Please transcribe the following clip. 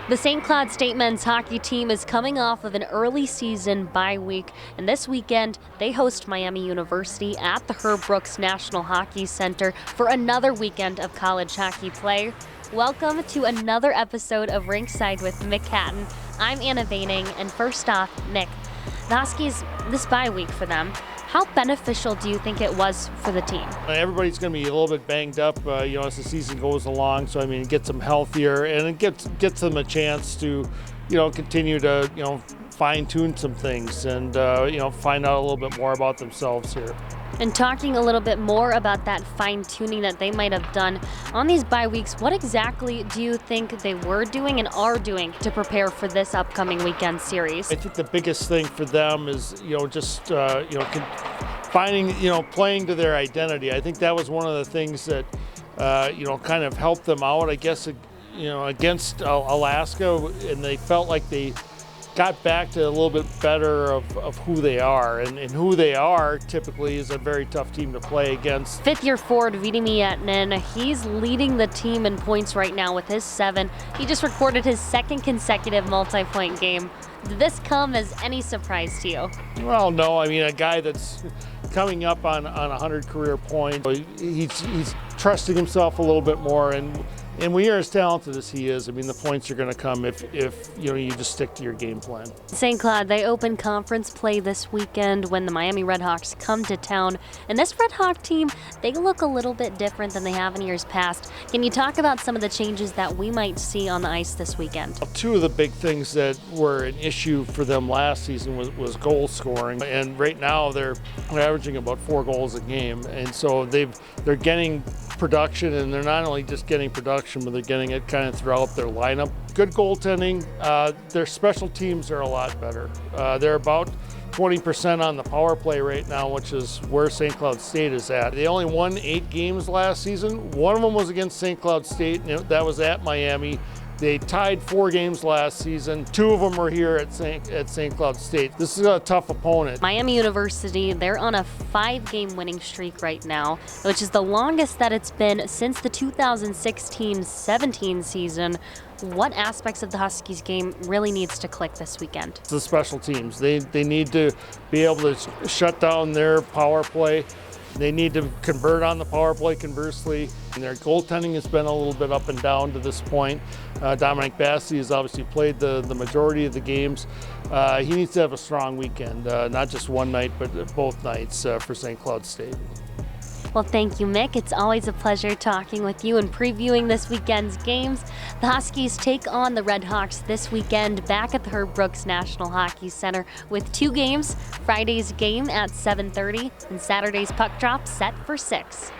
The St. Cloud State men's hockey team is coming off of an early season bye week, and this weekend they host Miami University at the Herb Brooks National Hockey Center for another weekend of college hockey play. Welcome to another episode of Rinkside with Mick Hatton. I'm Anna Vaining, and first off, Mick, the Huskies, this bye week for them, how beneficial do you think it was for the team? Everybody's going to be a little bit banged up, as the season goes along. So, it gets them healthier and it gets them a chance to, continue to, fine-tune some things and, find out a little bit more about themselves here. And talking a little bit more about that fine-tuning that they might have done on these bye weeks, what exactly do you think they were doing and are doing to prepare for this upcoming weekend series? I think the biggest thing for them is, finding, playing to their identity. I think that was one of the things that, kind of helped them out, I guess, against Alaska, and they felt like they got back to a little bit better of who they are, and who they are typically is a very tough team to play against. Fifth-year forward Viitemi Jätinen, he's leading the team in points right now with his 7. He just recorded his second consecutive multi-point game. Did this come as any surprise to you? Well, no. A guy that's coming up on 100 career points, he's trusting himself a little bit more, and when you're as talented as he is, the points are going to come if you just stick to your game plan. St. Cloud, they open conference play this weekend when the Miami Redhawks come to town. And this Redhawk team, they look a little bit different than they have in years past. Can you talk about some of the changes that we might see on the ice this weekend? Two of the big things that were an issue for them last season was goal scoring. And right now they're averaging about 4 goals a game. And so they're getting production, and they're not only just getting production, but they're getting it kind of throughout their lineup. Good goaltending. Their special teams are a lot better. They're about 20% on the power play right now, which is where St. Cloud State is at. They only won 8 games last season. One of them was against St. Cloud State, and that was at Miami. They tied 4 games last season. 2 of them were here at St. Cloud State. This is a tough opponent. Miami University, they're on a 5-game winning streak right now, which is the longest that it's been since the 2016-17 season. What aspects of the Huskies game really needs to click this weekend? The special teams. They need to be able to shut down their power play. They need to convert on the power play, conversely. And their goaltending has been a little bit up and down to this point. Dominic Bassi has obviously played the majority of the games. He needs to have a strong weekend, not just one night, but both nights for St. Cloud State. Well, thank you, Mick. It's always a pleasure talking with you and previewing this weekend's games. The Huskies take on the Redhawks this weekend back at the Herb Brooks National Hockey Center with 2 games, Friday's game at 7:30 and Saturday's puck drop set for 6.